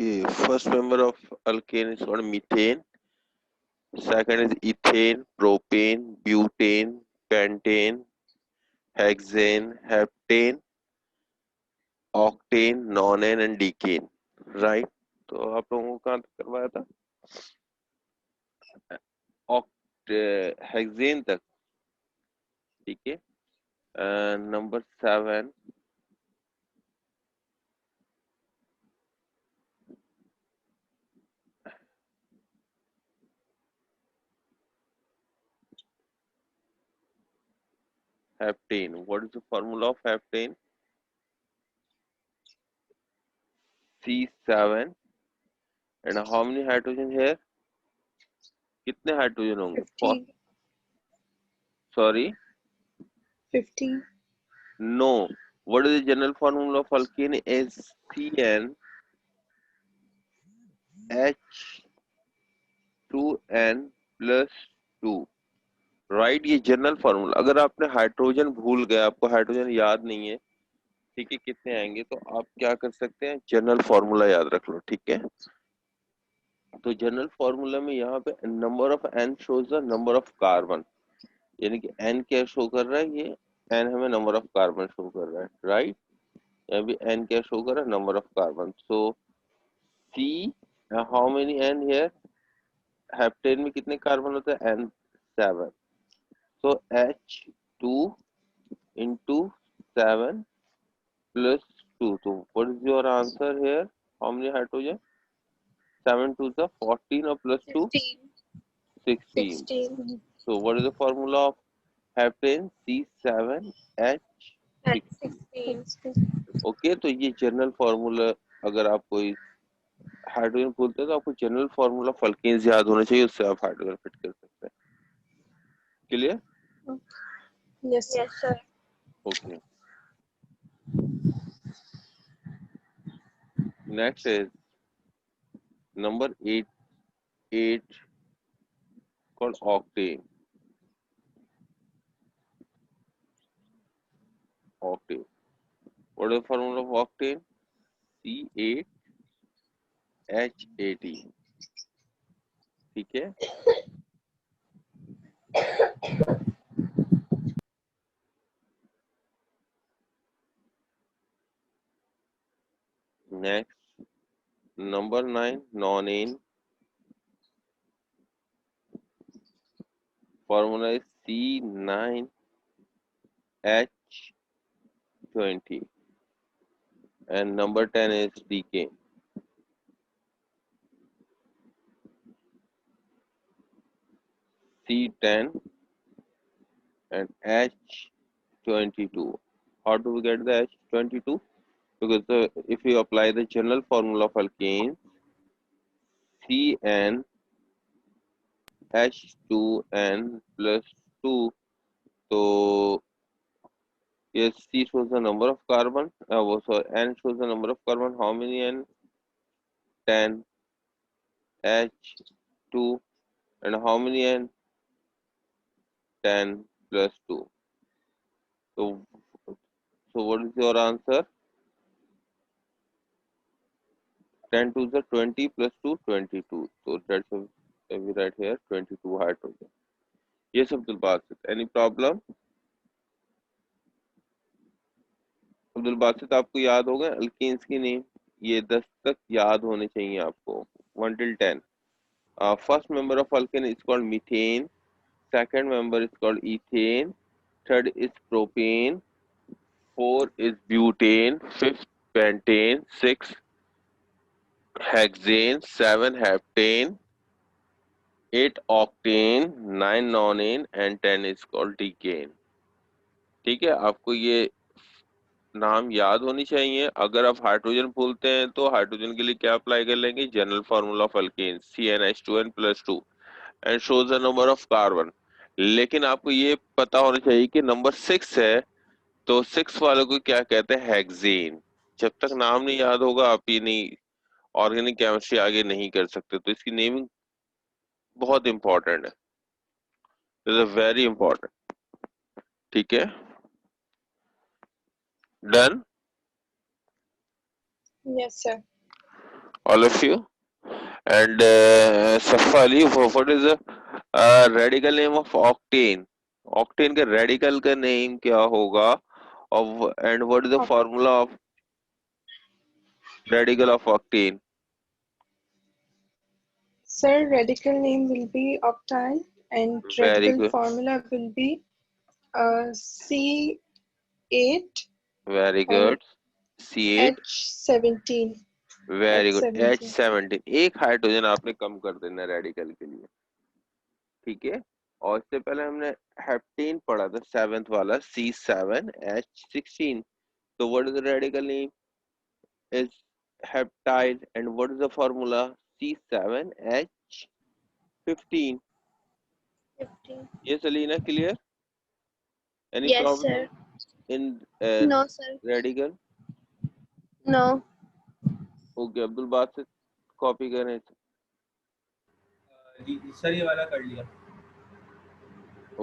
Okay, first member of alkane is called methane. Second is ethane, propane, butane, pentane, hexane, heptane, octane, nonane and decane. Right? तो आप लोगों को कहाँ तक करवाया था? हेक्सेन तक. ठीक है. Number 7 heptane. What is the formula of heptane? C7. And how many hydrogen here? कितने हाइड्रोजन होंगे? 50. Sorry? 50. No. What is the general formula of alkene? Is CnH2n plus 2. Right. ये जनरल फॉर्मूला. अगर आपने hydrogen भूल गए, आपको hydrogen याद नहीं है, ठीक है, कितने आएंगे, तो आप क्या कर सकते हैं, जनरल फॉर्मूला याद रख लो. ठीक है. तो जनरल फॉर्मूला में यहाँ पे number of N shows the number of carbon. यानी कि एन क्या शो कर रहा है, ये एन हमें नंबर ऑफ कार्बन शो कर रहा है. राइट. यहाँ भी एन क्या शो कर रहा है, number of carbon. So see, how many N here? Heptane में कितने कार्बन होते हैं? एन 7. सो H2 into 7 plus 2. So what is your answer here? How many hydrogen? 7 to the 14 or plus 2? 16. 16. 16. So what is the formula of heptane? C7H6. 16. Okay. तो ये general formula, अगर आप कोई हाइड्रोजन बोलते हैं तो आपको जनरल फॉर्मूला ऑफ अल्केन्स याद होना चाहिए, उससे आप हाइड्रोजन फिट कर सकते हैं. Clear? Yes, sir. Okay. Next is number 8 called octane. Octane. What is the formula of octane? C8H18. ठीक है. Next, number 9, nonane. Formula is C9H20. And number 10 is decane. C10 and H22. How do we get the H22? Because if you apply the general formula of alkanes, CN H2n plus 2. So yes, C shows the number of carbon. So N shows the number of carbon. How many N? 10. H2. And how many N? 10 plus 2. So what is your answer? 10 to the 20 plus 2, 22. So that's why we write here 22 hydrogen. Yes, Abdul Basit. Any problem? Abdul Basit, आपको याद होगा alkanes की name? ये 10 तक याद होने चाहिए आपको. 1 till 10. First member of alkane is called methane. Second member is called ethane. Third is propane. 4 is butane. Fifth pentane. 6 hexane. 7 heptane. 8 octane. 9 nonane and 10 is called decane. ठीक है. आपको ये नाम याद होनी चाहिए. अगर आप हाइड्रोजन भूलते हैं तो हाइड्रोजन के लिए क्या अप्लाई कर लेंगे, general formula of alkane CnH2n plus 2 and shows the number of carbon. लेकिन आपको ये पता होना चाहिए कि नंबर 6 है, तो 6 वालों को क्या कहते हैं, हेक्सेन. जब तक नाम नहीं याद होगा आप ये नहीं, ऑर्गेनिक केमिस्ट्री आगे नहीं कर सकते. तो इसकी नेमिंग बहुत इंपॉर्टेंट है. Is a very important. ठीक है. Done. Yes, sir. all of you. And Safa Ali, what is the radical name of octane? Octane का radical का name क्या होगा? And what is the Oct- formula of radical of octane? Sir, radical name will be octane and Very radical good, formula will be C8 very and good. C8, H17. very good. H17. H17, एक hydrogen आपने कम कर देना radical के लिए, ठीक है। और इससे पहले हमने हेप्टेन पढ़ा था, सेवेंथ वाला, C7H16। तो what is the radical name? is heptile, and what is the formula? C7H15. 15. Yes, Alina, clear? Any Yes, problem sir. in No, sir. radical? No. Okay, Abdul बात से कॉपी करें। जी सर, ये वाला कर लिया।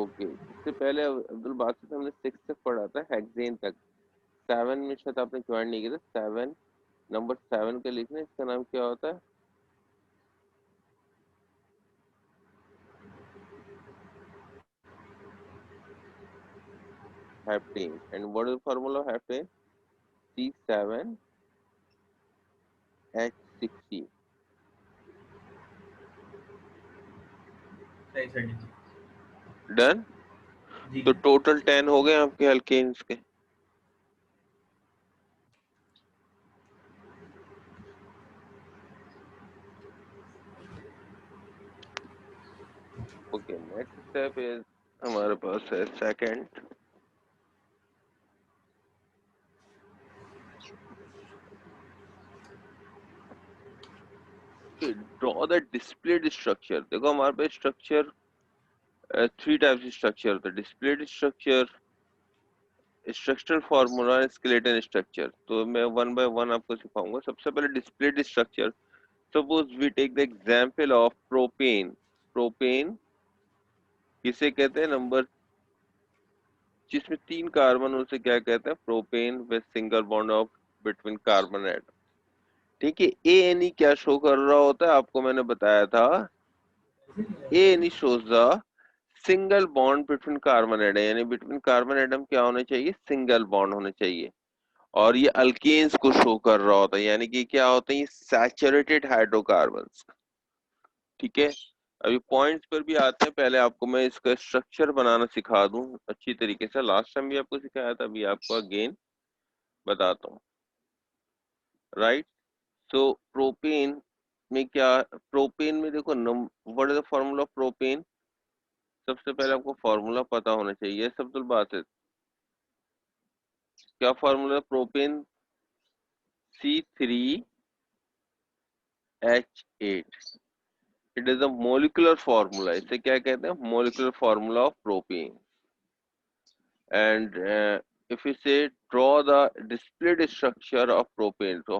ओके, इससे पहले अब्दुल बात से हमने 6 तक पढ़ा था, हेक्सेन तक। 7 में शायद आपने ज्वाइन नहीं किया था। 7, नंबर 7 के लिखना, इसका नाम क्या होता है? Heptane. And what is the formula of heptane? C7H16। सही सर जी। डन। जी तो टोटल 10 हो गए आपके अल्केन्स के। ओके, नेक्स्ट स्टेप इज हमारे पास है second. Draw the displayed structure. देखो हमारे पास स्ट्रक्चर 3 टाइप्स के स्ट्रक्चर होते हैं, displayed structure, structural formula, skeleton structure. तो मैं वन बाय वन आपको सिखाऊंगा। सबसे पहले displayed structure. Suppose we take the example of propane. Propane किसे कहते हैं? नंबर जिसमें 3 कार्बन, उसे क्या कहते हैं? Propane with single bond of between carbon atom. ठीक है। ए क्या शो कर रहा होता है? आपको मैंने बताया था, ए shows the single bond between carbon atom, यानी बिटवीन कार्बन एटम क्या होने चाहिए? सिंगल बॉन्ड होने चाहिए। और ये अल्केन्स को शो कर रहा होता है, यानी कि क्या होते हैं? ये सैचुरेटेड हाइड्रोकार्बन्स। ठीक है। अभी पॉइंट्स पर भी आते हैं, पहले आपको मैं इसका स्ट्रक्चर बनाना सिखा दूं अच्छी तरीके से। लास्ट टाइम भी आपको सिखाया था, अभी आपको अगेन बताता हूँ। राइट। सो प्रोपेन में क्या, प्रोपेन में देखो, what is the formula of propane? सबसे पहले आपको फॉर्मूला पता होना चाहिए। सबसे बात है, क्या formula? Propane C3H8। It is a molecular formula. इसे क्या कहते हैं? Molecular formula of propane. And if you say draw the displayed structure of propane, तो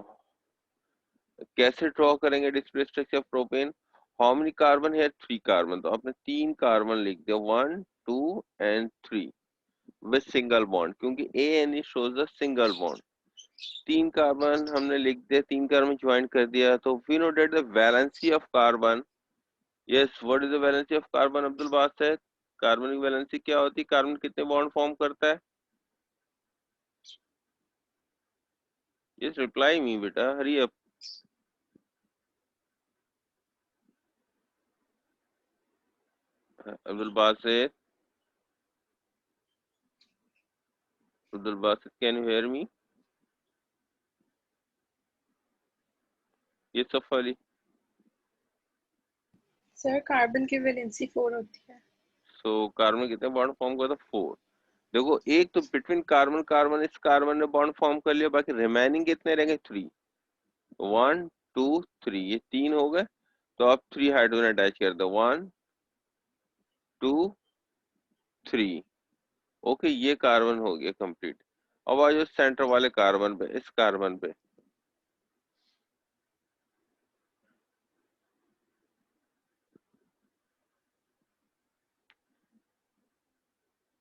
कैसे ड्रॉ करेंगे display structure of propane? How many carbon है? 3 कार्बन। तो आपने 3 कार्बन लिख दिया, 1 2 एंड 3 विद सिंगल बॉन्ड, क्योंकि a shows the single bond. 3 carbon हमने लिख दिया, 3 कार्बन ज्वाइन कर दिया। तो we know that the valency of carbon. Yes, what is the valency of carbon? Abdul Basit, carbon की वैलेंसी क्या होती है? कार्बन कितने बॉन्ड फॉर्म करता है? यस, रिप्लाई मी बेटा, hurry up. Abdul Basit, Abdul Basit, can you hear me? ये सफ अली। सर, कार्बन की वैलेंसी 4 होती है। सो कार्बन कितने बॉन्ड फॉर्म करता है? 4। देखो, एक तो बिटवीन कार्बन कार्बन, इस कार्बन ने बॉन्ड फॉर्म कर लिया, बाकी रिमेनिंग कितने रहेंगे? 3। 1 2 3, ये 3 हो गए। तो आप 3 हाइड्रोजन अटैच कर दो, 1 2 3। ओके, ये कार्बन हो गया कंप्लीट। अब आ जाओ सेंटर वाले कार्बन पे, इस कार्बन पे।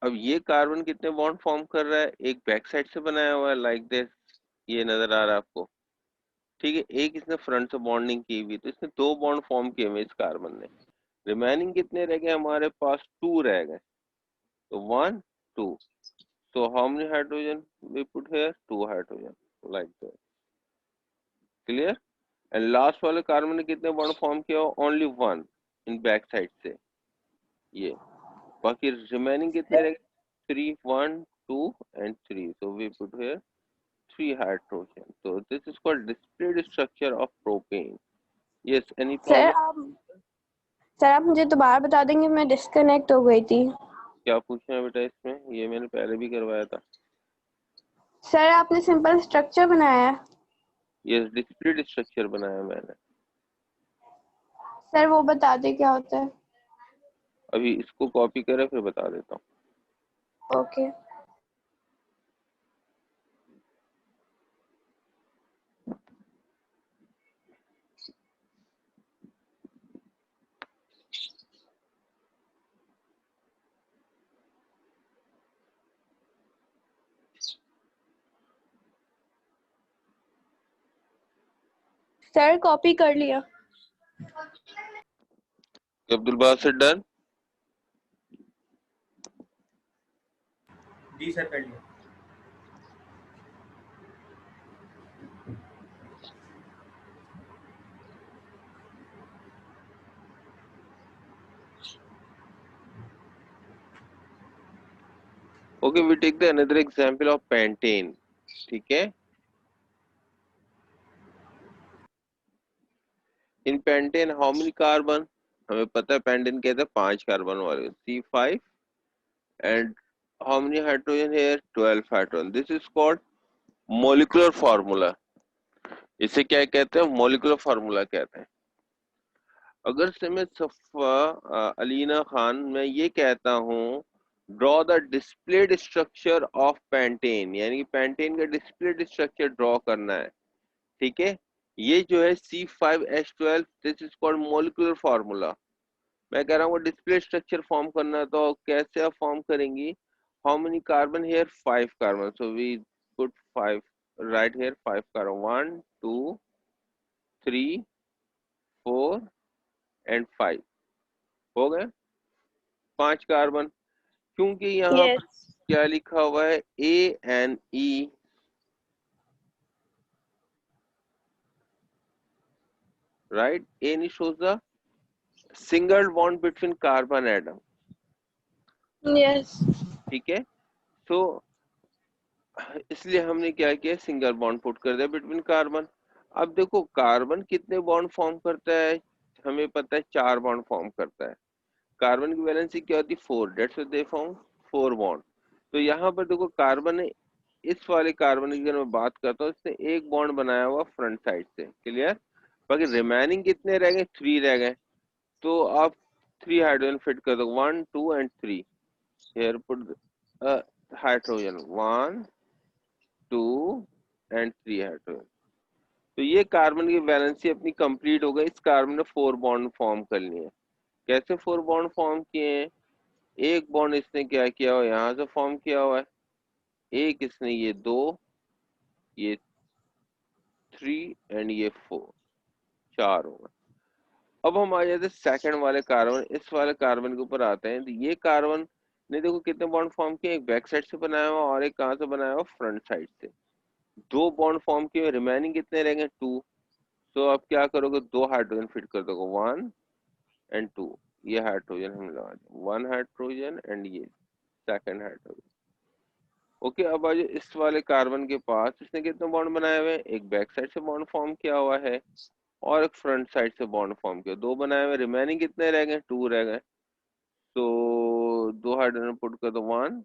अब ये कार्बन कितने बॉन्ड फॉर्म कर रहा है? एक बैक साइड से बनाया हुआ है, लाइक दिस, ये नजर आ रहा है आपको। ठीक है, एक इसने फ्रंट से बॉन्डिंग की हुई, तो इसने 2 बॉन्ड फॉर्म किए हुए इस कार्बन ने। रिमेनिंग कितने रह गए हमारे पास? 2 रह गए, तो 1 2। So how many hydrogen we put here? 2 hydrogen, like that. Clear? And last वाले कार्बन ने कितने बॉन्ड फॉर्म किया? ओनली 1 इन बैक साइड से, ये। बाकी रिमेनिंग कितने रह गए? 3 1 2 and 3. So we put here 3 hydrogen. So this is called displayed structure of propane. Yes, any sir problem? आप मुझे दोबारा बता देंगे, मैं डिस्कनेक्ट हो गई थी। क्या पूछना है बेटा इसमें? ये मैंने पहले भी करवाया था। सर आपने सिंपल स्ट्रक्चर बनाया है। यस, डिस्प्लेड स्ट्रक्चर बनाया मैंने। सर वो बता दे क्या होता है। अभी इसको कॉपी करें फिर बता देता हूँ। ओके। सर कॉपी कर लिया। अब्दुल बासित डन? जी सर, कर लिया। Okay, we take the another example of pentane. ठीक है, इन पेंटेन हाउ मेनी कार्बन? हमें पता है पेंटेन कहते हैं 5 कार्बन वाले, C5, and how many hydrogen here? 12 hydrogen. This is called molecular formula. इसे क्या कहते हैं? मॉलिक्यूलर फार्मूला कहते हैं। अगर से मैं सफा अलीना खान मैं ये कहता हूँ draw the displayed structure of pentane, यानी कि पेंटेन का डिस्प्लेड स्ट्रक्चर ड्रॉ करना है। ठीक है, ये जो है C5H12, this is called molecular formula. मैं कह रहा हूँ डिस्प्ले स्ट्रक्चर फॉर्म करना है, तो कैसे आप फॉर्म करेंगी? How many carbon here? 5 carbon. So we put 5, right here 5 carbon, 1 2 3 4 and 5। हो गए 5 कार्बन। क्योंकि यहाँ पर यस। क्या लिखा हुआ है? ANE, right? ANE shows the single bond between carbon atom. Yes. ठीक है, तो इसलिए हमने क्या किया? सिंगल बॉन्ड पुट कर दिया बिटवीन कार्बन। अब देखो कार्बन कितने बॉन्ड फॉर्म करता है? हमें पता है 4 बॉन्ड फॉर्म करता है। कार्बन की वैलेंसी क्या होती है? 4, dates why they form 4 bond. तो यहाँ पर देखो कार्बन ने, इस वाले कार्बन की अगर मैं बात करता हूँ, इसने एक बॉन्ड बनाया हुआ फ्रंट साइड से। क्लियर? बाकी रिमेनिंग कितने रह गए? 3 रह गए। तो आप 3 हाइड्रोजन फिट कर दो, 1 2 and 3। Here put hydrogen 1 2 and 3 hydrogen. तो ये कार्बन की वैलेंसी अपनी कंप्लीट हो गई। इस कार्बन ने 4 बॉन्ड फॉर्म कर लिए। कैसे 4 बॉन्ड फॉर्म किए हैं? एक बॉन्ड इसने क्या किया हुआ? यहाँ से फॉर्म किया हुआ है। एक इसने ये 2, ये 3 एंड ये 4, 4 हो गए। अब हम आ जाते हैं सेकंड वाले कार्बन। इस वाले कार्बन के ऊपर आते हैं। तो ये कार्बन ने देखो कितने बॉन्ड फॉर्म किए? एक बैक साइड से बनाया हुआ और एक कहाँ से बनाया हुआ? फ्रंट साइड से। 2 बॉन्ड फॉर्म किए। रिमेनिंग कितने रहेंगे? 2। तो आप क्या करोगे? 2 हाइड्रोजन फिट कर दोगे, 1 एंड 2। ये हाइड्रोजन हम लगा दें, 1 हाइड्रोजन एंड ये सेकंड हाइड्रोजन। ओके, अब आज इस वाले कार्बन के पास इसने कितने बॉन्ड बनाए हुए हैं? एक बैक साइड से बॉन्ड फॉर्म किया हुआ है और एक फ्रंट साइड से बॉन्ड फॉर्म किया, 2 बनाए हुए। रिमेनिंग कितने रह गए? 2 रह गए। तो 2 हाइड्रोजन पुट कर दो, 1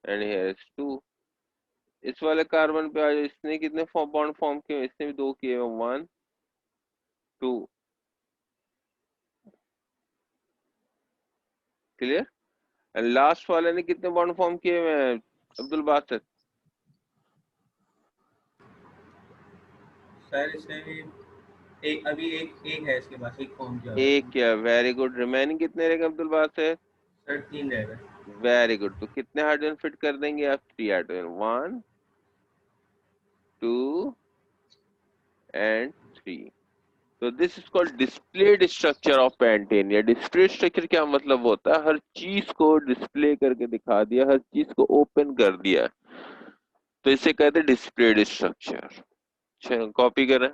एंड हियर इज 2। इस वाले कार्बन पे आज इसने कितने बॉन्ड फॉर्म किए? इसने भी 2 किए हुए, 1 2। क्लियर? एंड लास्ट वाले ने कितने बॉन्ड फॉर्म किए हुए हैं अब्दुल बासित? सर इसमें भी एक, अभी एक है इसके पास, एक फॉर्म किया हुआ एक है। क्या? Very good. रिमेनिंग कितने रहेंगे अब्दुल बासित? सर 3 रह गए। Very good. तो कितने हाइड्रोजन फिट कर देंगे आप? 3 हाइड्रोजन, 1 2 and 3. तो this is called displayed structure of pentane. या डिस्प्लेड स्ट्रक्चर क्या मतलब होता है? हर चीज को डिस्प्ले करके दिखा दिया, हर चीज को ओपन कर दिया, तो इसे कहते हैं डिस्प्लेड स्ट्रक्चर। कॉपी करें।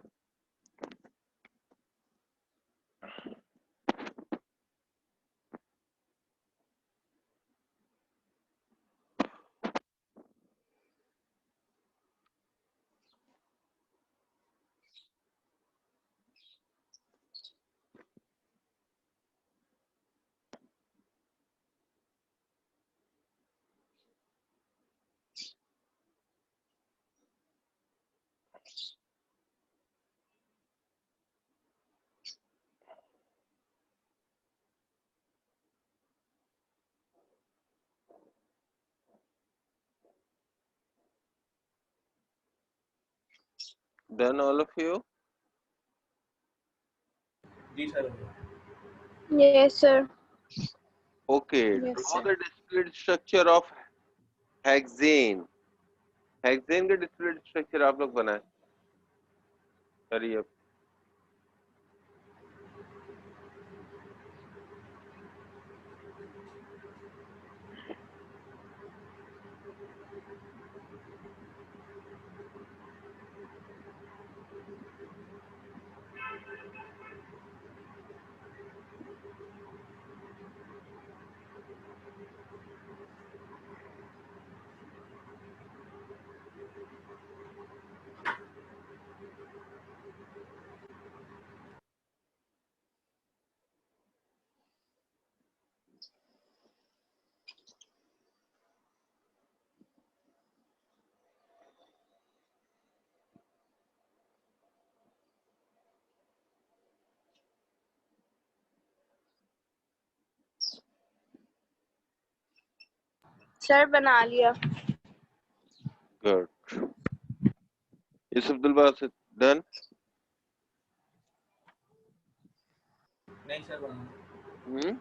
Done all of you? जी sir. Yes, sir. Okay, Yes, draw sir. the displayed structure of hexane. Hexane का डिस्प्लेड स्ट्रक्चर आप लोग बनाए, करिए। Sir, बना लिया। गुड। यूसुफ अब्दुल बासित, डन? नहीं सर बना। हम्म,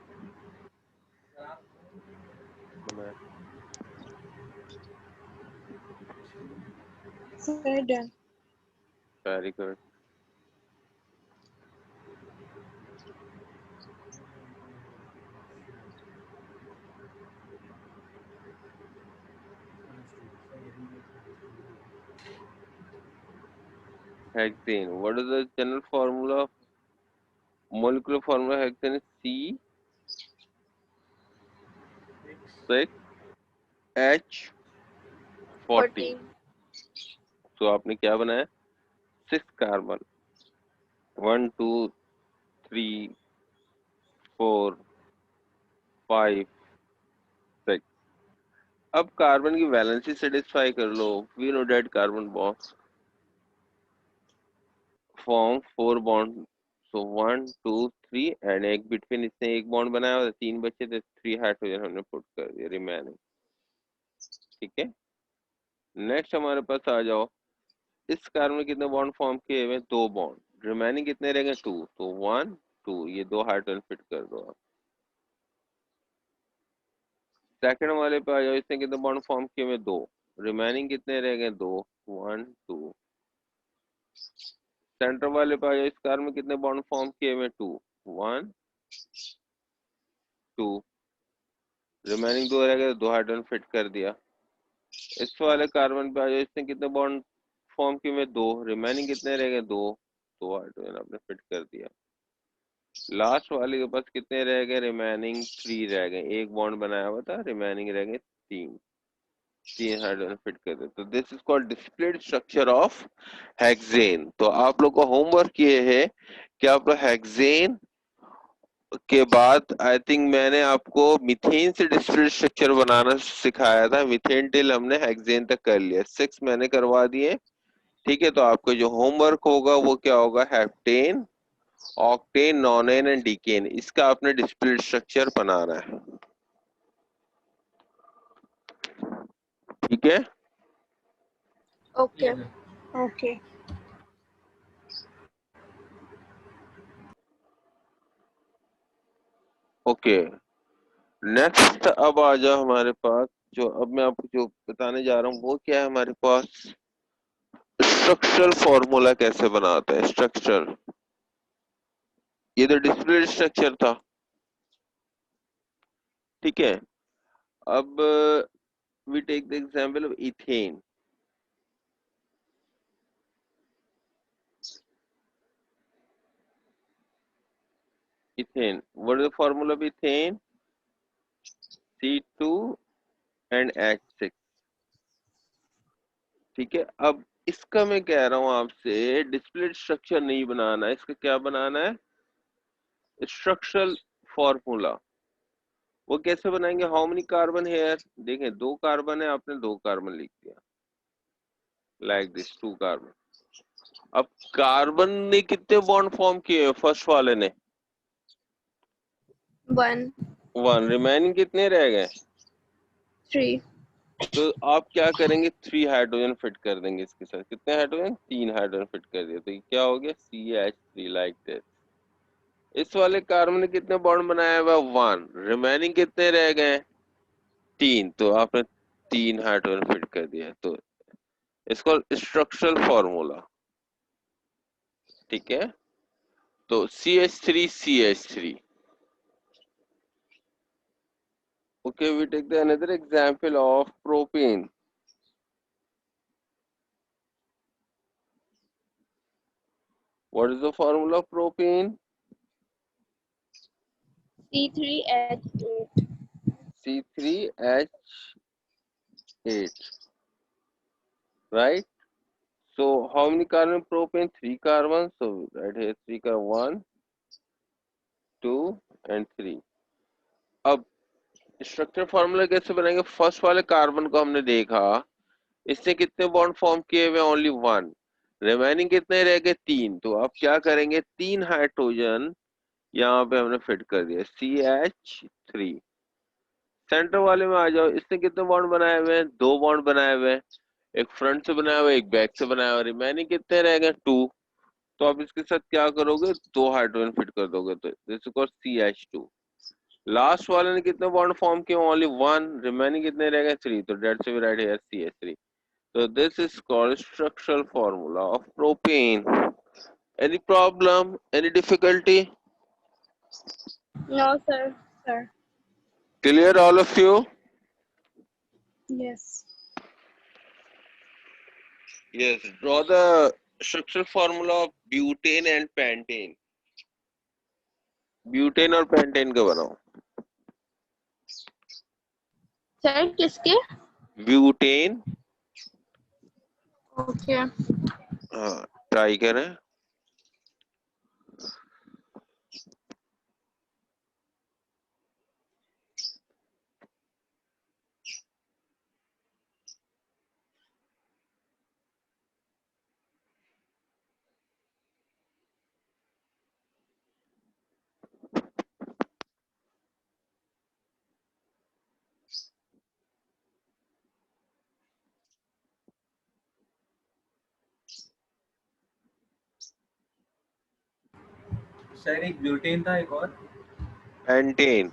बनाए। Sir, done. Very good. Hexane, what is the general formula? Molecular formula hexane is C6H40। 40. तो आपने क्या बनाया? 6 कार्बन, 1 2 3 4 5 6। अब कार्बन की वैलेंसी सेटिस्फाई कर लो। We know that carbon bond form 4 bond, so 1 2 3 and एक बिटवीन इसने एक बॉन्ड बनाया और 3 बचे थे, 3 हाइड्रोजन हमने पुट कर दिया रिमेनिंग। ठीक है, नेक्स्ट हमारे पास आ जाओ। इस कार्बन में कितने बॉन्ड फॉर्म किए हुए? 2 बॉन्ड, रिमेनिंग कितने रह गए? 2, तो 1 2, ये 2 हाइड्रोजन फिट कर दो आप। सेकंड वाले पे आ जाओ, इसने कितने बॉन्ड फॉर्म किए हुए? 2, रिमेनिंग कितने रह गए? 2, 1 2। सेंटर वाले पे आ जाओ, इस कार्बन में कितने बॉन्ड फॉर्म किए हुए? 2, 1 2, रिमेनिंग 2 रह गए, 2 हाइड्रोजन फिट कर दिया। इस वाले कार्बन पे आ जाओ, इसने कितने बॉन्ड फॉर्म किए हुए? 2, रिमेनिंग कितने रह गए? 2 2 हाइड्रोजन आपने फिट कर दिया। लास्ट वाले के पास कितने रह गए? रिमेनिंग 3 रह गए, एक बॉन्ड बनाया हुआ था, रिमेनिंग रह गए 3, 3 हाइड्रोजन फिट कर दे। तो this is called displayed structure of hexane. तो आप लोग को होमवर्क ये है कि आप लोग हेक्सेन के बाद आई थिंक मैंने आपको मीथेन से डिस्प्लेड स्ट्रक्चर बनाना सिखाया था। मीथेन टिल हमने हेक्सेन तक कर लिया, 6 मैंने करवा दिए। ठीक है, तो आपको जो होमवर्क होगा वो क्या होगा? Heptane, octane, nonane and decane, इसका आपने डिस्प्लेड स्ट्रक्चर बनाना है। ठीक है, Okay. Yes sir. Okay. Okay. Next अब आ जाओ हमारे पास, जो अब मैं आपको जो बताने जा रहा हूँ वो क्या है हमारे पास? स्ट्रक्चरल फॉर्मूला कैसे बनाते हैं? स्ट्रक्चर, ये तो डिस्प्ले स्ट्रक्चर था, ठीक है। अब we take the example of ethane. Ethane, what is the formula of ethane? C2 and H6, ठीक है। अब इसका मैं कह रहा हूं आपसे डिस्प्ले स्ट्रक्चर नहीं बनाना है, इसका क्या बनाना है? Structural formula. वो कैसे बनाएंगे? हाउ मेनी कार्बन हेयर, देखें 2 कार्बन है, आपने 2 कार्बन लिख दिया, लाइक दिस 2 कार्बन। अब कार्बन ने कितने बॉन्ड फॉर्म किए? फर्स्ट वाले ने 1 1, रिमेनिंग कितने रह गए? 3। तो आप क्या करेंगे? 3 हाइड्रोजन फिट कर देंगे इसके साथ। कितने हाइड्रोजन? 3 हाइड्रोजन फिट कर दिया, तो ये क्या हो गया? CH3, like this. इस वाले कार्बन ने कितने बॉन्ड बनाया हुआ? 1, रिमेनिंग कितने रह गए? 3, तो आपने 3 हाइड्रोजन फिट कर दिया, तो इसको स्ट्रक्चरल फॉर्मूला, ठीक है। तो CH3 CH3। Okay, we take the another example of propane. What is the formula of propane? C3H8। C3H8, right? So how many carbon in propane? 3 carbons. So right here 3 carbon, 1, 2 and 3. अब structure formula कैसे बनाएंगे? First वाले carbon को हमने देखा, इसने कितने bond form किए हुए? ओनली 1, रिमेनिंग कितने रह गए? 3, तो आप क्या करेंगे? 3 हाइड्रोजन यहाँ पे हमने फिट कर दिया, CH3। सेंटर वाले में आ जाओ, इसने कितने बॉन्ड बनाए हुए हैं? 2 बॉन्ड बनाए हुए हैं, एक फ्रंट से बनाया हुआ है, एक बैक से बनाया हुआ है, रिमेनिंग कितने रह गए? 2। तो आप इसके साथ क्या करोगे? 2 हाइड्रोजन फिट कर दोगे, तो this is called CH2। Last वाले ने कितने बॉन्ड फॉर्म किए? ओनली 1, रिमेनिंग कितने रह गए? 3, तो that's we write here CH3। So this is called structural formula of propane. Any problem? Any difficulty? No, sir. Sir. Clear all of you? Yes. Yes. Draw the structural formula of butane and pentane. Butane और pentane का बनाओ। Sir किसके? Butane, okay. हाँ try करें। Sir एक butane था, एक और पेंटेन,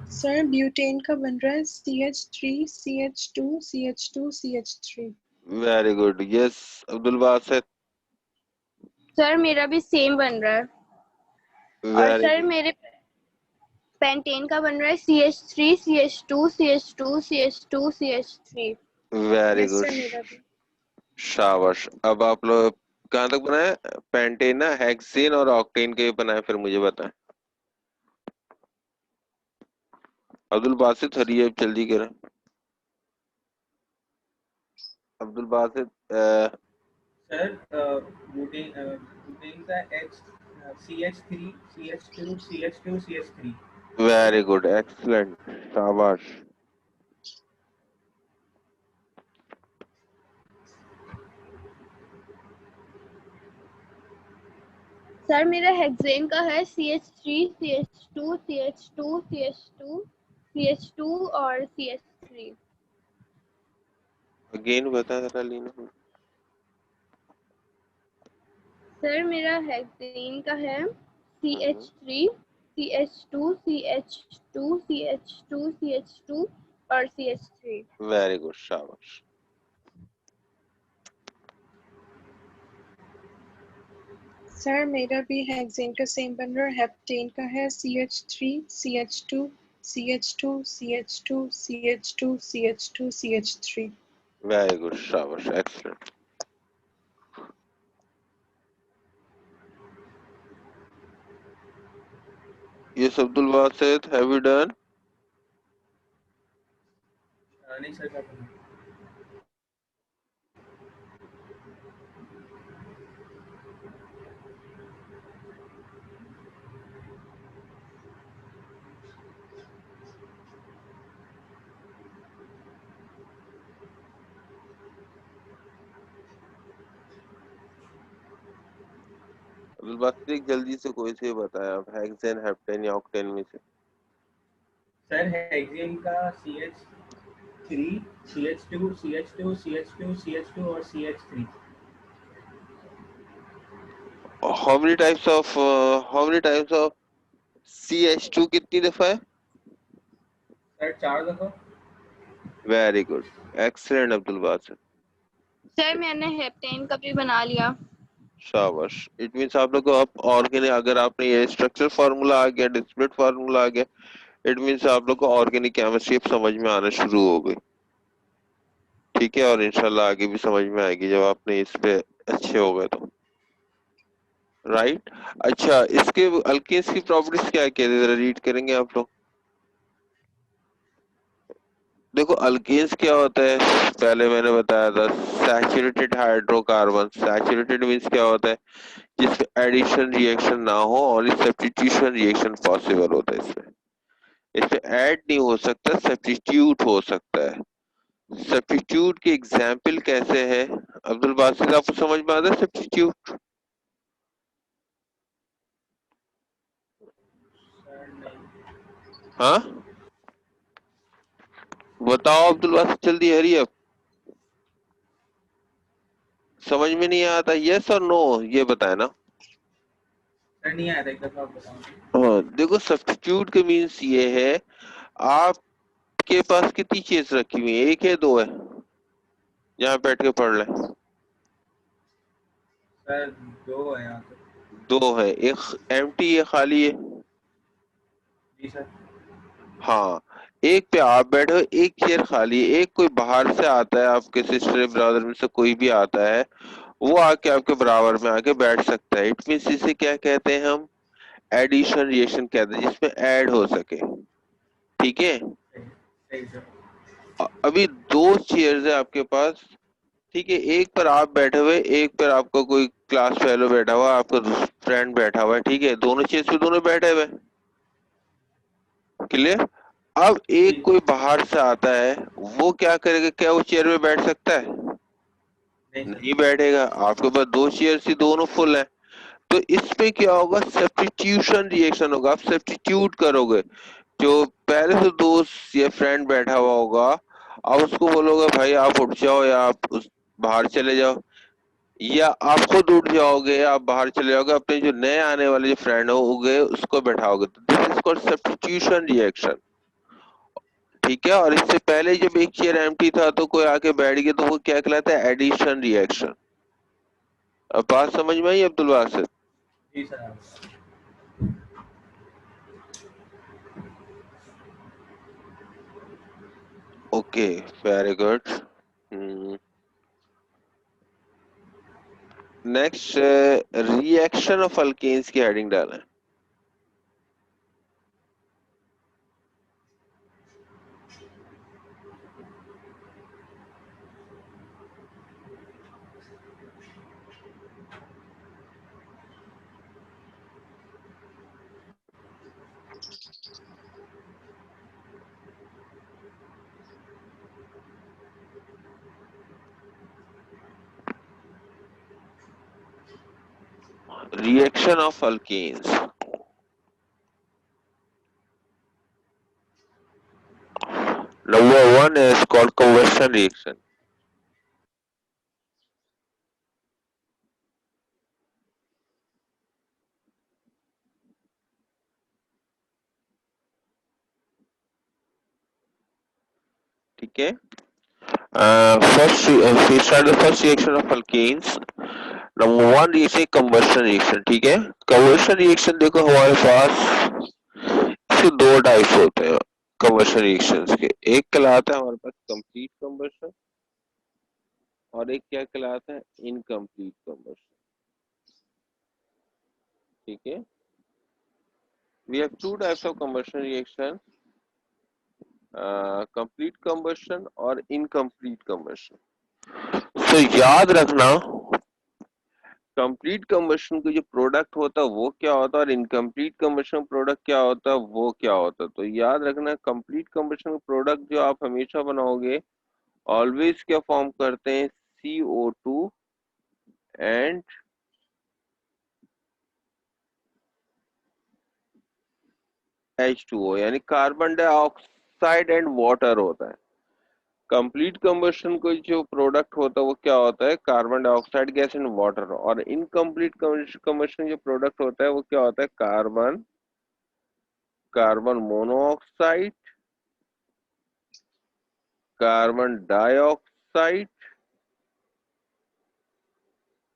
सर ब्यूटेन का बन रहा है CH3 CH2 CH2 CH3। Very good. Yes Abdul Basit, sir मेरा भी सेम बन रहा है। और वेरी सर गुड, मेरे पेंटेन का बन रहा है CH3 CH2 CH2 CH2 CH3। Very yes good, sir मेरा भी। शाबाश। अब आप लोग कहाँ तक बनाए? पेंटेन ना, हेक्सेन और ऑक्टेन के बनाए, फिर मुझे बताएं। अब्दुल बासित हरिए, जल्दी करें। अब्दुल बासित, सर ब्यूटेन का CH3 CH2 CH2 CH3। Very good, excellent, शाबाश। सर मेरा हेक्सेन का है CH3 CH2 CH2 CH2 CH2 और CH3। अगेन बता जरा लीना। सर मेरा हेक्सेन का है CH3 CH2 CH2 CH2 CH2 और CH3। वेरी गुड, शाबाश। सर मेरा भी हेक्सेन का सेम बन रहा है, हेप्टेन का है CH3 CH2 CH2 CH2 CH2 CH2 CH3। Very good, शाबाश, excellent. Yes, Abdul Basit, have you done? नहीं सर, क्या करना? अब्दुल बासित जल्दी से कोई से बताया आप, हेक्सेन, हेप्टेन या ऑक्टेन में से। सर हेक्सेन का CH3 CH2 CH2 CH2 CH2 और CH3। How many types of CH2 कितनी दफा है? सर 4 दफा। Very good, excellent Abdul Basit. Sir मैंने हेप्टेन का भी बना लिया। शाबाश। इट मींस आप लोग को अब ऑर्गेनिक, अगर आपने ये स्ट्रक्चर फार्मूला आ गया, डिस्प्लेट फार्मूला आ गया, इट मींस आप लोग को ऑर्गेनिक केमिस्ट्री अब समझ में आना शुरू हो गई। ठीक है, और इंशाल्लाह आगे भी समझ में आएगी जब आपने इस पे अच्छे हो गए तो। राइट। अच्छा, इसके अल्केन्स की प्रॉपर्टीज क्या क्या है, जरा रीड करेंगे आप लोग। देखो अल्केन्स क्या होता है, पहले मैंने बताया था, सैचुरेटेड हाइड्रोकार्बन। सैचुरेटेड मीन्स क्या होता है, जिसमें एडिशन रिएक्शन ना हो, और सब्स्टिट्यूशन रिएक्शन पॉसिबल होता है। इसमें ऐड नहीं हो सकता, सब्स्टिट्यूट हो सकता है। सब्स्टिट्यूट के एग्जाम्पल कैसे है अब्दुल बासित, आपको समझ में आता है सब्स्टिट्यूट? सर नहीं। हाँ बताओ अब्दुल बासित, जल्दी, हरी अब। समझ में नहीं आता, यस और नो ये बताए ना। सर नहीं आया था, एक दफा आप बताओ। हाँ देखो, सब्स्टिट्यूट के मीन्स ये है, आपके पास कितनी चीज रखी हुई है, एक है दो है, यहाँ बैठ के पढ़ ले। सर 2 है यहाँ पे। दो है, एक एम्प्टी है, खाली है। जी सर। हाँ, एक पे आप बैठे हो, एक चेयर खाली है, एक कोई बाहर से आता है, आपके सिस्टर ब्रदर में से कोई भी आता है, वो आके आपके बराबर में आके बैठ सकता है। इट मीन्स इसे क्या कहते हैं हम, एडिशन रिएक्शन कहते हैं, जिसमें ऐड हो सके। ठीक है, सही सही सर। अभी दो चेयर्स है आपके पास। ठीक है, एक पर आप बैठे हुए, एक पर आपका कोई क्लास फेलो बैठा हुआ, आपका फ्रेंड बैठा हुआ है। ठीक है, दोनों चेयर्स पे दोनों बैठे हुए, क्लियर। अब एक जी कोई बाहर से आता है, वो क्या करेगा, क्या वो चेयर में बैठ सकता है? नहीं सर। नहीं बैठेगा। आपके पास दो चेयर्स ही, दोनों फुल है, तो इसमें क्या होगा, सब्स्टिट्यूशन रिएक्शन होगा। आप सब्स्टिट्यूट करोगे, जो पहले से दोस्त या फ्रेंड बैठा हुआ होगा, आप उसको बोलोगे भाई आप उठ जाओ, या आप बाहर चले जाओ, या आप खुद उठ जाओगे, या आप बाहर चले जाओगे, अपने जो नए आने वाले जो फ्रेंड होंगे उसको बैठाओगे। This is called substitution reaction. ठीक है, और इससे पहले जब एक चेयर एम्प्टी था तो कोई आके बैठ गया, तो वो क्या कहलाता है, एडिशन रिएक्शन। अब बात समझ में आई अब्दुल बासित? जी सर आप बताओ। Okay, very good. Next, reaction of alkanes की हेडिंग डालें। Reaction of alkenes. Number one is called conversion reaction. ठीक है। First we start the first reaction of alkanes. Number 1 reaction combustion reaction, ठीक है। कंबशन रिएक्शन देखो हमारे पास इसके दो टाइप्स होते हैं कंबशन रिएक्शंस के। एक कहलाता है हमारे पास कंप्लीट कंबशन और एक क्या कहलाता है इनकम्प्लीट कंबशन, ठीक है। We have two types of combustion reaction, complete combustion और incomplete combustion। तो याद रखना कंप्लीट कंबशन का जो प्रोडक्ट होता है वो क्या होता है और इनकम्प्लीट कंबशन प्रोडक्ट क्या होता है वो क्या होता है। तो याद रखना कंप्लीट कंबशन प्रोडक्ट जो आप हमेशा बनाओगे ऑलवेज क्या फॉर्म करते हैं CO2 एंड H2O, यानी कार्बन डाइऑक्साइड एंड वाटर होता है। कंप्लीट कंबशन को जो प्रोडक्ट होता है वो क्या होता है carbon dioxide gas and water, और इनकम्प्लीट कंबशन जो प्रोडक्ट होता है वो क्या होता है carbon monoxide, carbon dioxide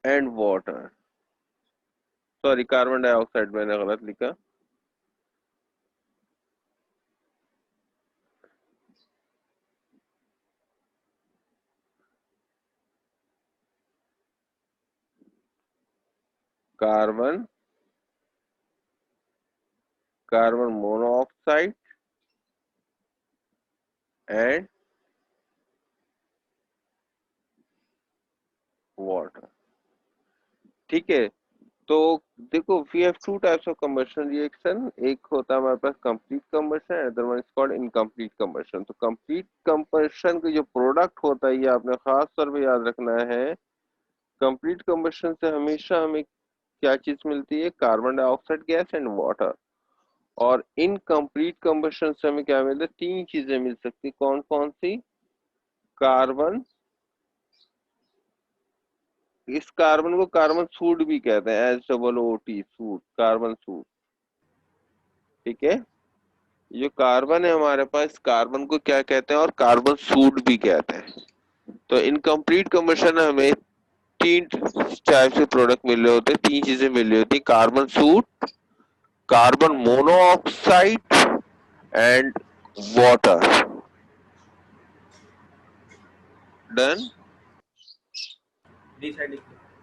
and water. Sorry carbon dioxide मैंने गलत लिखा, कार्बन मोनोऑक्साइड एंड वाटर, ठीक है। तो देखो we have two types of combustion reaction, एक होता है हमारे पास complete combustion, other one is called incomplete combustion. तो कंप्लीट कंबशन का जो प्रोडक्ट होता है ये आपने खास तौर पे याद रखना है। कंप्लीट कंबशन से हमेशा हमें क्या चीज मिलती है carbon dioxide gas and water, और इनकम्प्लीट कंबशन से हमें क्या मिलता है तीन चीजें मिल सकती, कौन कौन सी कार्बन, इस कार्बन को कार्बन सूट भी कहते हैं, SOOT सूट, कार्बन सूट, ठीक है। जो कार्बन है हमारे पास कार्बन को क्या कहते हैं और कार्बन सूट भी कहते हैं। तो इनकम्प्लीट कंबशन में हमें तीन टाइप से प्रोडक्ट मिल रहे होते हैं, तीन चीजें मिल रही होती है carbon suit, carbon monoxide and water. Done.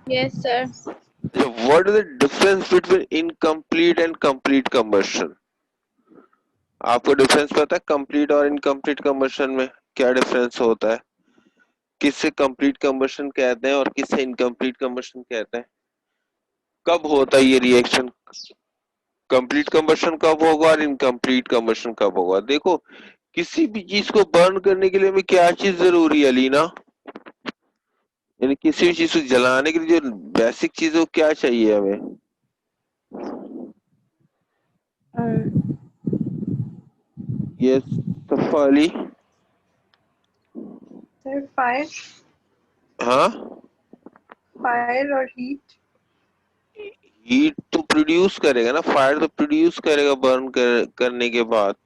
Yes, sir. What is the difference between incomplete and complete combustion? आपको डिफरेंस पता है कंप्लीट और इनकम्प्लीट कंबशन में क्या डिफरेंस होता है, किससे कंप्लीट कंबशन कहते हैं और किससे इनकम्प्लीट कंबशन कहते हैं, कब होता है ये रिएक्शन, कंप्लीट कंबशन कब होगा और इनकम्प्लीट कंबशन कब होगा। देखो किसी भी चीज को बर्न करने के लिए हमें क्या चीज जरूरी है लीना, यानी किसी भी चीज को जलाने के लिए जो बेसिक चीज है वो क्या चाहिए हमें, ये सफा अली। Sir, fire, हाँ fire or heat? हीट तो प्रोड्यूस करेगा ना, फायर तो प्रोड्यूस करेगा बर्न करने के बाद।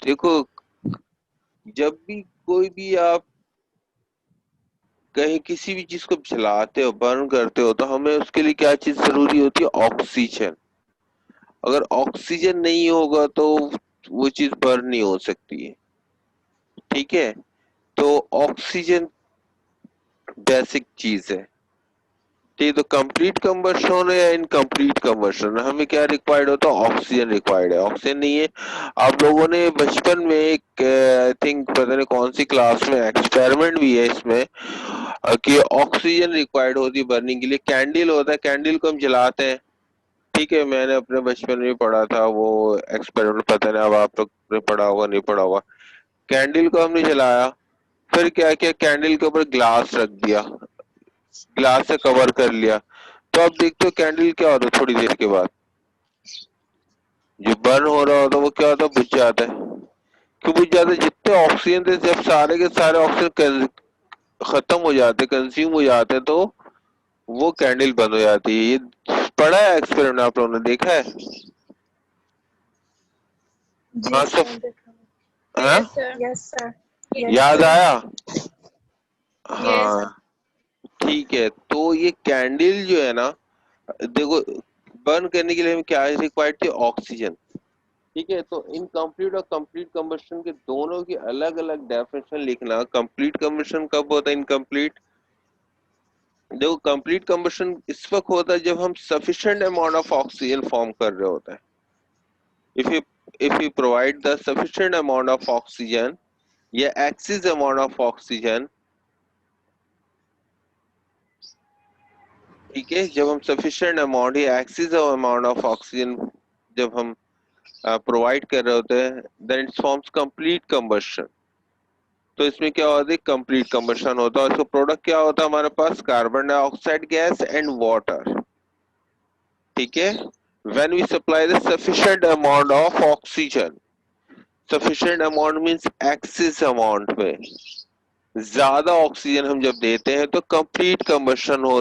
देखो जब भी कोई भी आप कहीं किसी भी चीज को जलाते हो बर्न करते हो तो हमें उसके लिए क्या चीज जरूरी होती है ऑक्सीजन। अगर ऑक्सीजन नहीं होगा तो वो चीज बर्न नहीं हो सकती है, ठीक है। तो ऑक्सीजन बेसिक चीज है, ठीक है। तो कंप्लीट कंबशन है या इनकम्प्लीट कंबशन, हमें क्या रिक्वायर्ड होता है ऑक्सीजन रिक्वायर्ड है, ऑक्सीजन नहीं है। आप लोगों ने बचपन में एक आई थिंक पता नहीं कौन सी क्लास में एक्सपेरिमेंट भी है इसमें कि ऑक्सीजन रिक्वायर्ड होती है बर्निंग के लिए। कैंडल होता है, कैंडल को हम जलाते हैं, ठीक है। मैंने अपने बचपन में पढ़ा था वो एक्सपेरिमेंट, पता नहीं अब आप लोग ने पढ़ा होगा नहीं पढ़ा होगा। कैंडल को हमने जलाया, फिर क्या किया कैंडल के ऊपर ग्लास रख दिया, ग्लास से कवर कर लिया, तो आप देखते हो कैंडल क्या होता है थोड़ी देर के बाद जो बर्न हो रहा होता है वो क्या होता है बुझ जाता है। क्यों बुझ जाता है, जितने ऑक्सीजन थे जब सारे के सारे ऑक्सीजन खत्म हो जाते कंज्यूम हो जाते हैं तो वो कैंडल बंद हो जाती है। ये पढ़ा है एक्सपेरिमेंट, आप लोगों ने देखा है। जी हाँ sir, सब देखा। हाँ? Yes, sir. Yes, sir. Yes, याद sir. आया? Yes. हाँ ठीक है। तो ये कैंडल जो है ना, देखो बर्न करने के लिए हमें क्या रिक्वायर्ड थी? ऑक्सीजन। ठीक है, तो इनकम्प्लीट और कंप्लीट कंबशन के दोनों की अलग अलग डेफिनेशन लिखना। कंप्लीट कंबशन कब होता है? इनकम्प्लीट, देखो कंप्लीट कंबशन इस वक्त होता है जब हम sufficient amount of oxygen form कर रहे होते हैं। if you provide the sufficient amount of oxygen या excess amount of oxygen, ठीक है, जब हम sufficient amount या excess amount of oxygen जब हम प्रोवाइड कर रहे होते हैं, then it forms complete combustion। तो इसमें क्या होता है? कंप्लीट कंबशन होता है। इसका प्रोडक्ट क्या होता है हमारे पास? Carbon dioxide gas and water. ठीक है, when we supply the sufficient amount of oxygen, sufficient amount means excess amount में ज्यादा ऑक्सीजन हम जब देते हैं तो कंप्लीट कंबशन हो